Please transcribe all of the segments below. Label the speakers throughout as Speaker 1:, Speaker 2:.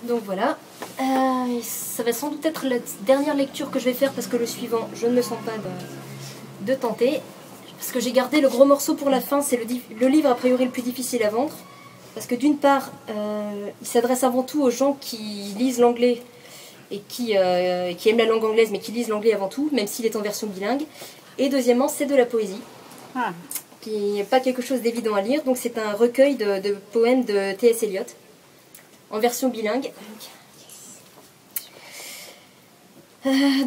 Speaker 1: Donc voilà, ça va sans doute être la dernière lecture que je vais faire parce que le suivant, je ne me sens pas de tenter. Parce que j'ai gardé le gros morceau pour la fin, c'est le livre a priori le plus difficile à vendre. Parce que d'une part, il s'adresse avant tout aux gens qui lisent l'anglais et qui aiment la langue anglaise mais qui lisent l'anglais avant tout, même s'il est en version bilingue. Et deuxièmement, c'est de la poésie, qui n'est pas quelque chose d'évident à lire. Donc c'est un recueil de poèmes de T.S. Eliot, en version bilingue.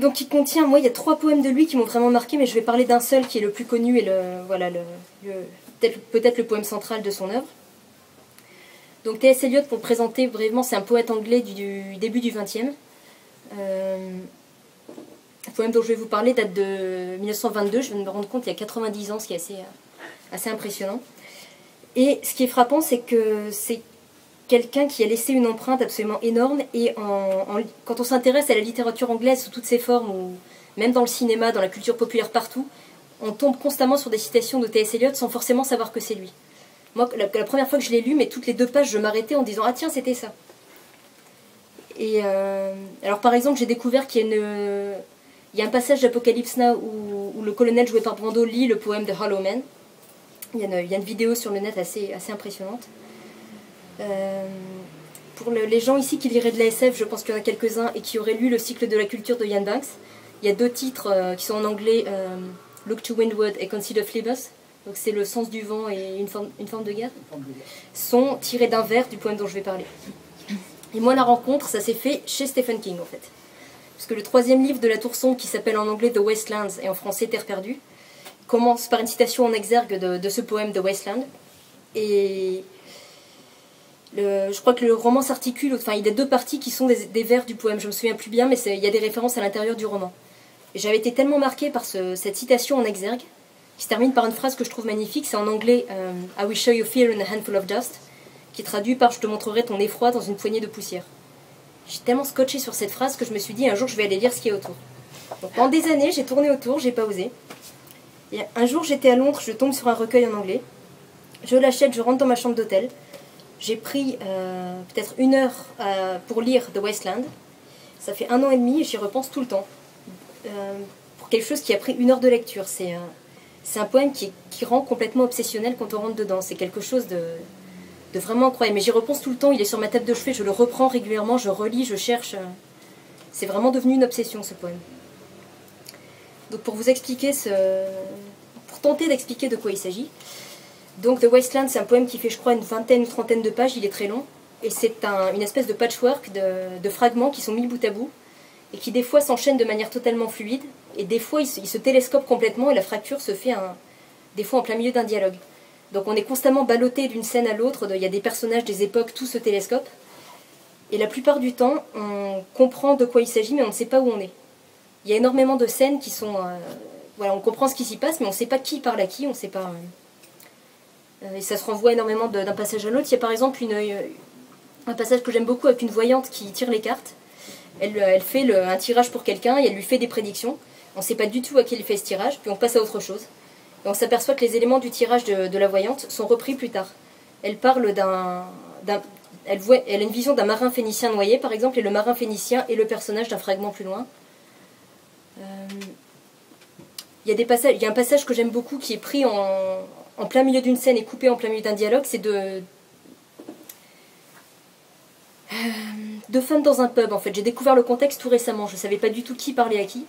Speaker 1: Donc il contient, moi il y a 3 poèmes de lui qui m'ont vraiment marqué, mais je vais parler d'un seul qui est le plus connu et peut-être le poème central de son œuvre. Donc T.S. Eliot, pour le présenter brièvement, c'est un poète anglais du début du XXe. Le poème dont je vais vous parler date de 1922, je viens de me rendre compte il y a 90 ans, ce qui est assez impressionnant. Et ce qui est frappant, c'est que c'est quelqu'un qui a laissé une empreinte absolument énorme, et quand on s'intéresse à la littérature anglaise sous toutes ses formes, ou même dans le cinéma, dans la culture populaire partout, on tombe constamment sur des citations de T.S. Eliot sans forcément savoir que c'est lui. Moi, la première fois que je l'ai lu, mais toutes les 2 pages, je m'arrêtais en disant « Ah tiens, c'était ça !» Et alors par exemple, j'ai découvert qu'il y a un passage d'Apocalypse Now où le colonel joué par Brando lit le poème de Hollow Man. Il y a une vidéo sur le net assez impressionnante. Pour les gens ici qui liraient de la SF, je pense qu'il y en a quelques-uns et qui auraient lu le cycle de la culture de Ian Banks. Il y a 2 titres qui sont en anglais, Look to Windward et Consider Phlebas. Donc c'est le sens du vent et une forme de guerre, sont tirés d'un vers du poème dont je vais parler. Et moi la rencontre, ça s'est fait chez Stephen King en fait. Parce que le 3e livre de La Tour Sombre, qui s'appelle en anglais The Wastelands et en français Terre perdue, commence par une citation en exergue de ce poème The Wasteland. Et je crois que le roman s'articule, enfin il y a 2 parties qui sont des vers du poème, je me souviens plus bien, mais il y a des références à l'intérieur du roman. Et j'avais été tellement marquée par cette citation en exergue, qui se termine par une phrase que je trouve magnifique, c'est en anglais I will show you fear in a handful of dust, qui est traduit par je te montrerai ton effroi dans une poignée de poussière. J'ai tellement scotché sur cette phrase que je me suis dit un jour je vais aller lire ce qui est autour. Donc pendant des années j'ai tourné autour, j'ai pas osé. Et un jour j'étais à Londres, je tombe sur un recueil en anglais, je l'achète, je rentre dans ma chambre d'hôtel, j'ai pris peut-être 1 heure pour lire The Wasteland, ça fait 1 an et demi et j'y repense tout le temps. Pour quelque chose qui a pris 1 heure de lecture, c'est un poème qui rend complètement obsessionnel quand on rentre dedans. C'est quelque chose de vraiment incroyable. Mais j'y repense tout le temps, il est sur ma table de chevet, je le reprends régulièrement, je relis, je cherche. C'est vraiment devenu une obsession ce poème. Donc pour vous expliquer pour tenter d'expliquer de quoi il s'agit. Donc The Wasteland, c'est un poème qui fait je crois une 20aine ou 30aine de pages, il est très long. Et c'est une espèce de patchwork de fragments qui sont mis bout à bout. Et qui des fois s'enchaînent de manière totalement fluide, et des fois ils se télescopent complètement, et la fracture se fait des fois en plein milieu d'un dialogue. Donc on est constamment ballotté d'une scène à l'autre, il y a des personnages, des époques, tout se télescope, et la plupart du temps, on comprend de quoi il s'agit, mais on ne sait pas où on est. Il y a énormément de scènes qui sont... voilà, on comprend ce qui s'y passe, mais on ne sait pas qui parle à qui, on ne sait pas... et ça se renvoie énormément d'un passage à l'autre. Il y a par exemple un passage que j'aime beaucoup avec une voyante qui tire les cartes. Elle fait un tirage pour quelqu'un et elle lui fait des prédictions. On ne sait pas du tout à qui elle fait ce tirage, puis on passe à autre chose. Et on s'aperçoit que les éléments du tirage de la voyante sont repris plus tard. Elle parle elle a une vision d'un marin phénicien noyé, par exemple, et le marin phénicien est le personnage d'un fragment plus loin. Il y a un passage que j'aime beaucoup qui est pris en plein milieu d'une scène et coupé en plein milieu d'un dialogue, c'est 2 femmes dans un pub, en fait. J'ai découvert le contexte tout récemment, je ne savais pas du tout qui parlait à qui.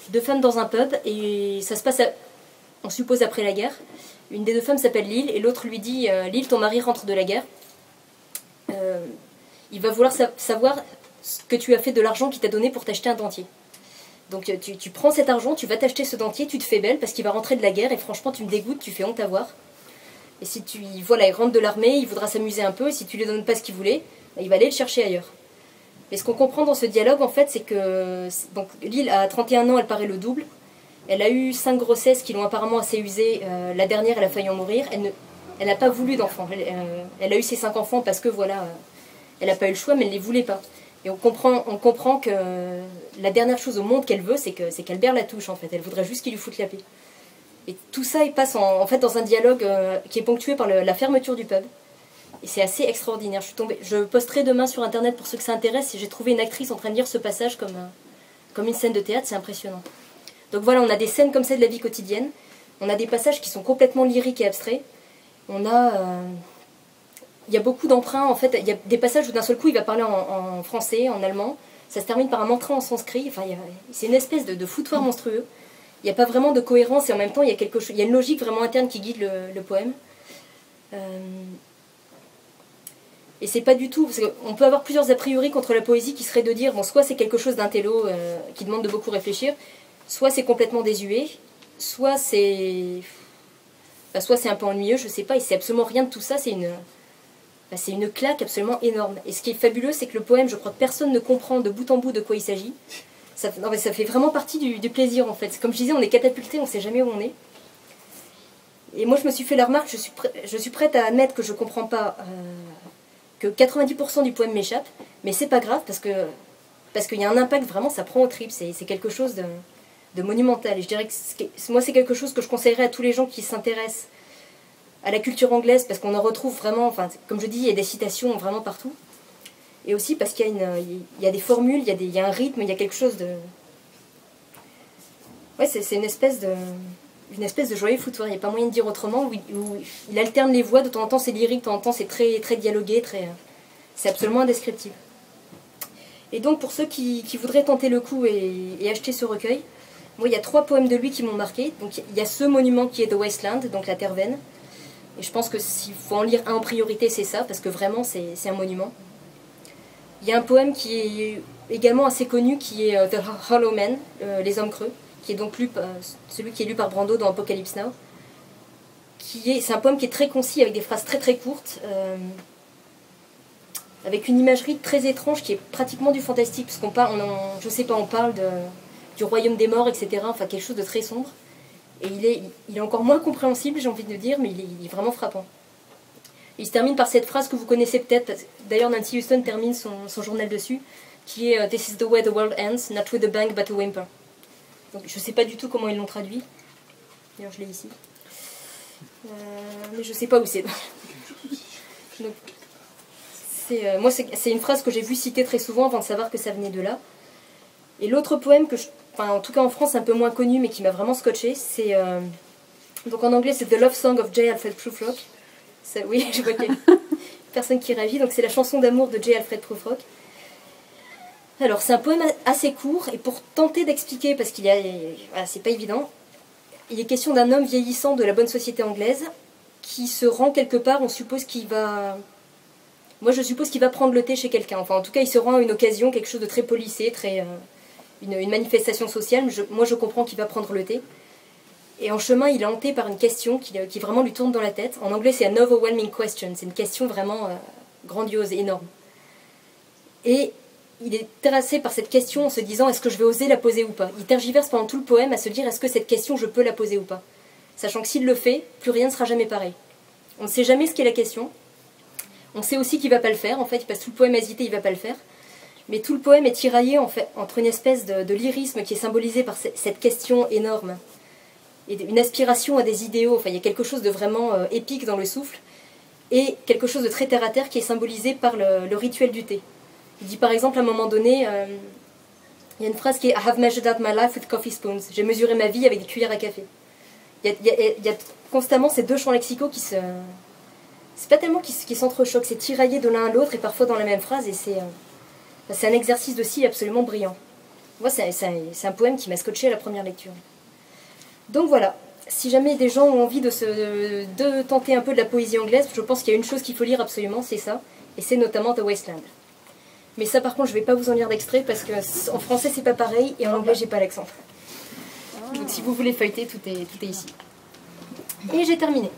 Speaker 1: 2 femmes dans un pub, et ça se passe, on suppose, après la guerre. Une des 2 femmes s'appelle Lille, et l'autre lui dit « Lille, ton mari rentre de la guerre. Il va vouloir savoir ce que tu as fait de l'argent qu'il t'a donné pour t'acheter un dentier. Donc tu prends cet argent, tu vas t'acheter ce dentier, tu te fais belle, parce qu'il va rentrer de la guerre, et franchement tu me dégoûtes, tu fais honte à voir. Et si voilà, il rentre de l'armée, il voudra s'amuser un peu, et si tu lui donnes pas ce qu'il voulait, il va aller le chercher ailleurs. » Et ce qu'on comprend dans ce dialogue, en fait, c'est que donc, Lille, à 31 ans, elle paraît le double. Elle a eu 5 grossesses qui l'ont apparemment assez usée. La dernière, elle a failli en mourir. Elle n'a pas voulu d'enfants. Elle a eu ses 5 enfants parce que, voilà, elle n'a pas eu le choix, mais elle ne les voulait pas. Et on comprend que la dernière chose au monde qu'elle veut, c'est qu'Albert la touche, en fait. Elle voudrait juste qu'il lui foute la paix. Et tout ça, il passe en fait dans un dialogue qui est ponctué par la fermeture du pub. Et c'est assez extraordinaire. Je posterai demain sur internet pour ceux que ça intéresse, et j'ai trouvé une actrice en train de lire ce passage comme une scène de théâtre, c'est impressionnant. Donc voilà, on a des scènes comme ça de la vie quotidienne, on a des passages qui sont complètement lyriques et abstraits, il y a beaucoup d'emprunts, en fait, il y a des passages où d'un seul coup il va parler en français, en allemand, ça se termine par un mantra en sanskrit, enfin, c'est une espèce de foutoir monstrueux. Il n'y a pas vraiment de cohérence et en même temps il y a une logique vraiment interne qui guide le poème. Et c'est pas du tout, parce qu'on peut avoir plusieurs a priori contre la poésie qui serait de dire, bon, soit c'est quelque chose d'intello qui demande de beaucoup réfléchir, soit c'est complètement désuet, soit c'est un peu ennuyeux, je sais pas, et c'est absolument rien de tout ça, c'est une claque absolument énorme. Et ce qui est fabuleux, c'est que le poème, je crois que personne ne comprend de bout en bout de quoi il s'agit. Ça fait vraiment partie du plaisir en fait. Comme je disais, on est catapulté, on ne sait jamais où on est. Et moi je me suis fait la remarque, je suis prête à admettre que je ne comprends pas, que 90% du poème m'échappe, mais c'est pas grave parce qu'il y a un impact vraiment, ça prend au tripes, c'est quelque chose de monumental. Et je dirais que moi c'est quelque chose que je conseillerais à tous les gens qui s'intéressent à la culture anglaise, parce qu'on en retrouve vraiment, enfin, comme je dis, il y a des citations vraiment partout. Et aussi parce qu'il y a des formules, il y a un rythme, il y a quelque chose de... Ouais, c'est une espèce de joyeux foutoir, il n'y a pas moyen de dire autrement, où il alterne les voix, de temps en temps c'est lyrique, de temps en temps c'est très, très dialogué, c'est absolument indescriptible. Et donc pour ceux qui voudraient tenter le coup et acheter ce recueil, moi il y a 3 poèmes de lui qui m'ont marqué. Donc il y a ce monument qui est The Wasteland, donc la terre vaine. Et je pense que s'il faut en lire un en priorité, c'est ça, parce que vraiment c'est un monument. Il y a un poème qui est également assez connu, qui est The Hollow Men, Les Hommes Creux, qui est donc celui qui est lu par Brando dans Apocalypse Now. C'est un poème qui est très concis, avec des phrases très très courtes, avec une imagerie très étrange qui est pratiquement du fantastique, parce qu'on parle, je sais pas, on parle du royaume des morts, etc. Enfin quelque chose de très sombre. Et il est encore moins compréhensible, j'ai envie de dire, mais il est vraiment frappant. Il se termine par cette phrase que vous connaissez peut-être, d'ailleurs Nancy Houston termine son journal dessus, qui est « This is the way the world ends, not with a bang but a whimper ». Donc je ne sais pas du tout comment ils l'ont traduit. D'ailleurs je l'ai ici. Mais je ne sais pas où c'est. Moi c'est une phrase que j'ai vue citer très souvent avant de savoir que ça venait de là. Et l'autre poème en tout cas en France un peu moins connu mais qui m'a vraiment scotché, c'est donc en anglais c'est The Love Song of J. Alfred Prufrock. Oui, je vois qu'il y a personne qui réagit, donc c'est la chanson d'amour de J. Alfred Prufrock. Alors c'est un poème assez court, et pour tenter d'expliquer, parce qu'il y a, voilà, c'est pas évident, il est question d'un homme vieillissant de la bonne société anglaise qui se rend quelque part, on suppose qu'il va... Moi je suppose qu'il va prendre le thé chez quelqu'un, enfin en tout cas il se rend à une occasion, quelque chose de très policé, une manifestation sociale, mais moi je comprends qu'il va prendre le thé. Et en chemin, il est hanté par une question qui vraiment lui tourne dans la tête. En anglais, c'est « an overwhelming question ». C'est une question vraiment grandiose et énorme. Et il est terrassé par cette question en se disant « est-ce que je vais oser la poser ou pas ?» Il tergiverse pendant tout le poème à se dire « est-ce que cette question, je peux la poser ou pas ?» Sachant que s'il le fait, plus rien ne sera jamais pareil. On ne sait jamais ce qu'est la question. On sait aussi qu'il ne va pas le faire. En fait, il passe tout le poème à hésiter, il ne va pas le faire. Mais tout le poème est tiraillé en fait, entre une espèce de lyrisme qui est symbolisé par cette question énorme, et une aspiration à des idéaux, enfin il y a quelque chose de vraiment épique dans le souffle, et quelque chose de très terre-à-terre qui est symbolisé par le rituel du thé. Il dit par exemple à un moment donné, il y a une phrase qui est « I have measured out my life with coffee spoons ». J'ai mesuré ma vie avec des cuillères à café. Il y a constamment ces deux champs lexicaux qui se... C'est pas tellement qui s'entrechoquent, c'est tiraillé de l'un à l'autre et parfois dans la même phrase, et c'est un exercice de style absolument brillant. Moi c'est un poème qui m'a scotché à la première lecture. Donc voilà, si jamais des gens ont envie de tenter un peu de la poésie anglaise, je pense qu'il y a une chose qu'il faut lire absolument, c'est ça, et c'est notamment The Wasteland. Mais ça par contre je ne vais pas vous en lire d'extrait parce qu'en français c'est pas pareil et en anglais j'ai pas l'accent. Donc si vous voulez feuilleter, tout est ici. Et j'ai terminé.